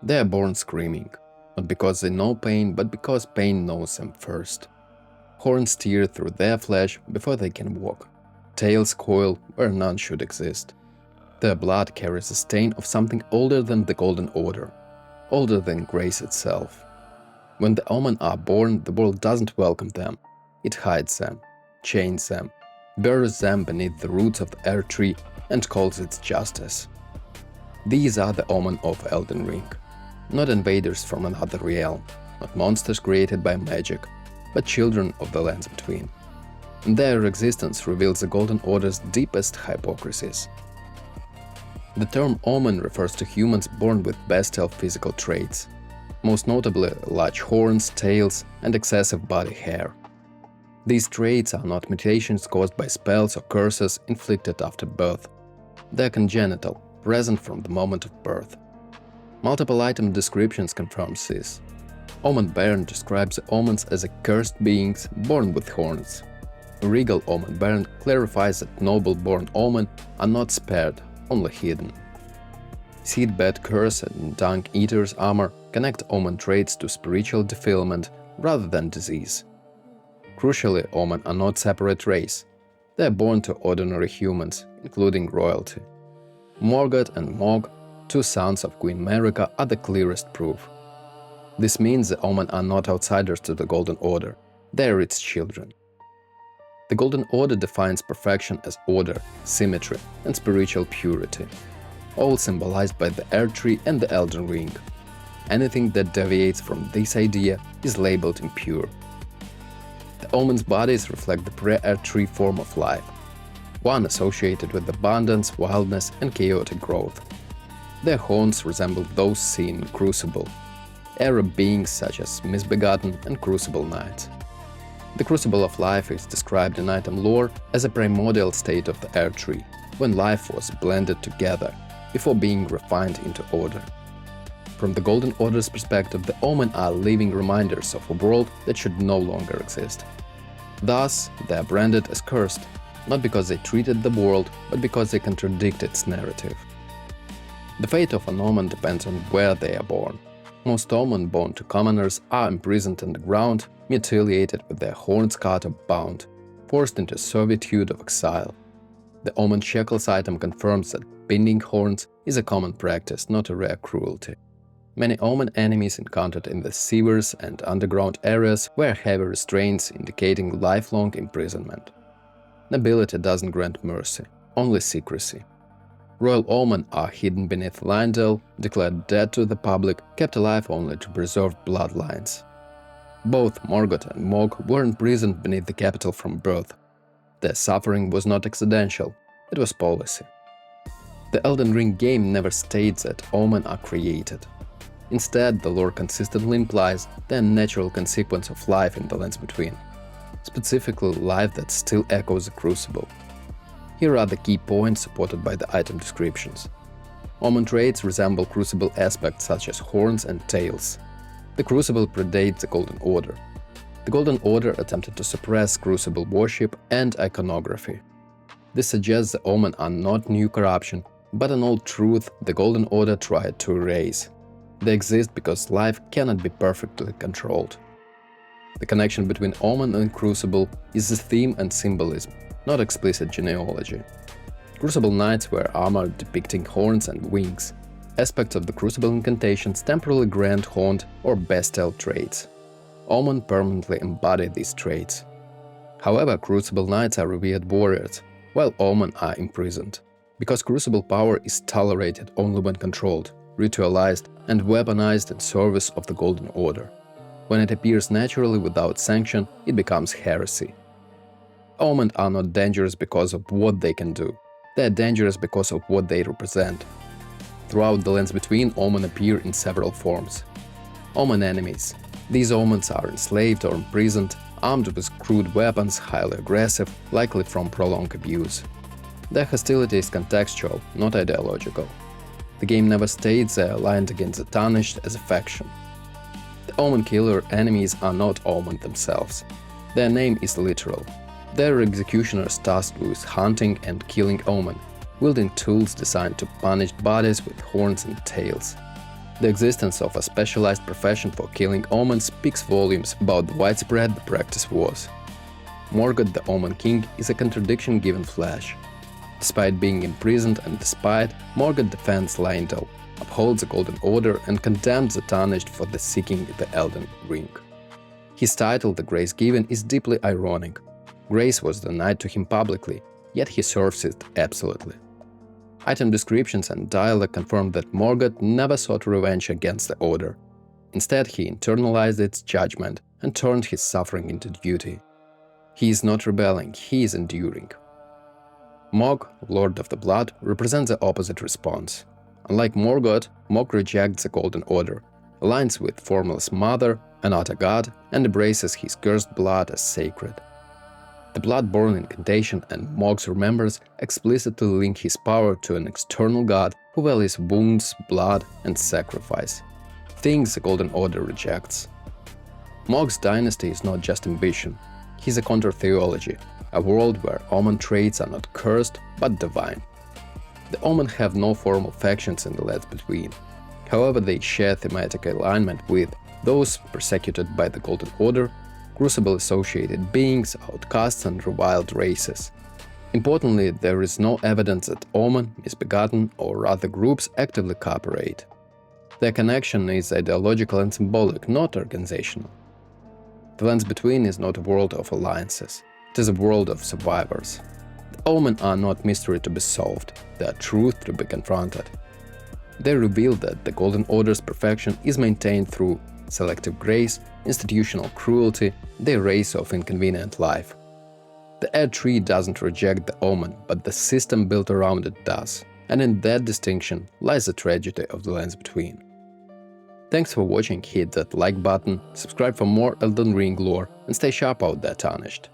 They are born screaming, not because they know pain, but because pain knows them first. Horns tear through their flesh before they can walk. Tails coil where none should exist. Their blood carries a stain of something older than the Golden Order, older than grace itself. When the Omen are born, the world doesn't welcome them. It hides them, chains them, buries them beneath the roots of the Erdtree and calls it justice. These are the Omen of Elden Ring. Not invaders from another realm, not monsters created by magic, but children of the lands between. Their existence reveals the Golden Order's deepest hypocrisies. The term Omen refers to humans born with bestial physical traits, most notably large horns, tails, and excessive body hair. These traits are not mutations caused by spells or curses inflicted after birth. They are congenital, present from the moment of birth. Multiple item descriptions confirm this. Omen Baron describes the Omens as cursed beings born with horns. Regal Omen Baron clarifies that noble-born Omen are not spared, only hidden. Seedbed Curse and Dung Eater's armor connect Omen traits to spiritual defilement rather than disease. Crucially, Omen are not separate race. They are born to ordinary humans, including royalty. Morgott and Mohg, two sons of Queen Marika, are the clearest proof. This means the Omen are not outsiders to the Golden Order, they are its children. The Golden Order defines perfection as order, symmetry, and spiritual purity, all symbolized by the Erdtree and the Elden Ring. Anything that deviates from this idea is labeled impure. The Omen's bodies reflect the pre-Erdtree form of life, one associated with abundance, wildness, and chaotic growth. Their horns resemble those seen in Crucible, Arab beings such as Misbegotten and Crucible Knights. The Crucible of life is described in item lore as a primordial state of the Erdtree, when life was blended together, before being refined into order. From the Golden Order's perspective, the Omen are living reminders of a world that should no longer exist. Thus, they are branded as cursed, not because they treated the world, but because they contradict its narrative. The fate of an Omen depends on where they are born. Most Omen born to commoners are imprisoned underground, mutilated with their horns cut or bound, forced into servitude of exile. The Omen Shekels item confirms that binding horns is a common practice, not a rare cruelty. Many Omen enemies encountered in the sewers and underground areas wear heavy restraints indicating lifelong imprisonment. Nobility doesn't grant mercy, only secrecy. Royal Omen are hidden beneath Leyndell, declared dead to the public, kept alive only to preserve bloodlines. Both Morgott and Mohg were imprisoned beneath the capital from birth. Their suffering was not accidental, it was policy. The Elden Ring game never states that Omen are created. Instead, the lore consistently implies the natural consequence of life in the lands between, specifically life that still echoes the Crucible. Here are the key points supported by the item descriptions. Omen traits resemble Crucible aspects such as horns and tails. The Crucible predates the Golden Order. The Golden Order attempted to suppress Crucible worship and iconography. This suggests the Omen are not new corruption, but an old truth the Golden Order tried to erase. They exist because life cannot be perfectly controlled. The connection between Omen and Crucible is the theme and symbolism, not explicit genealogy. Crucible Knights wear armor depicting horns and wings. Aspects of the Crucible incantations temporarily grant horned or bestial traits. Omen permanently embody these traits. However, Crucible Knights are revered warriors, while Omen are imprisoned, because Crucible power is tolerated only when controlled, ritualized, and weaponized in service of the Golden Order. When it appears naturally without sanction, it becomes heresy. Omen are not dangerous because of what they can do. They are dangerous because of what they represent. Throughout the lands between, Omen appear in several forms. Omen enemies. These Omens are enslaved or imprisoned, armed with crude weapons, highly aggressive, likely from prolonged abuse. Their hostility is contextual, not ideological. The game never states they are aligned against the Tarnished as a faction. The Omen killer enemies are not Omen themselves. Their name is literal. They are executioners tasked with hunting and killing Omen, wielding tools designed to punish bodies with horns and tails. The existence of a specialized profession for killing Omens speaks volumes about how widespread the practice was. Morgott, the Omen King, is a contradiction given flesh. Despite being imprisoned and despised, Morgott defends Leyndell, upholds the Golden Order and condemns the tarnished for the seeking the Elden Ring. His title, the Grace Given, is deeply ironic. Grace was denied to him publicly, yet he serves it absolutely. Item descriptions and dialogue confirm that Morgott never sought revenge against the Order. Instead, he internalized its judgment and turned his suffering into duty. He is not rebelling, he is enduring. Mohg, Lord of the Blood, represents the opposite response. Unlike Morgott, Mohg rejects the Golden Order, aligns with Formless Mother, another god, and embraces his cursed blood as sacred. The Bloodborne incantation and Mohg's remembrance explicitly link his power to an external god who values wounds, blood, and sacrifice, things the Golden Order rejects. Mohg's dynasty is not just ambition, he's a counter-theology, a world where Omen traits are not cursed but divine. The Omen have no formal factions in the Lands Between. However, they share thematic alignment with those persecuted by the Golden Order, Crucible-associated beings, outcasts, and reviled races. Importantly, there is no evidence that Omen, Misbegotten, or other groups actively cooperate. Their connection is ideological and symbolic, not organizational. The Lands Between is not a world of alliances, it is a world of survivors. The Omen are not mystery to be solved, they are truth to be confronted. They reveal that the Golden Order's perfection is maintained through selective grace, institutional cruelty, the erase of inconvenient life. The Erdtree doesn't reject the Omen, but the system built around it does, and in that distinction lies the tragedy of the Lands Between. Thanks for watching, hit that like button, subscribe for more Elden Ring lore, and stay sharp out there, Tarnished.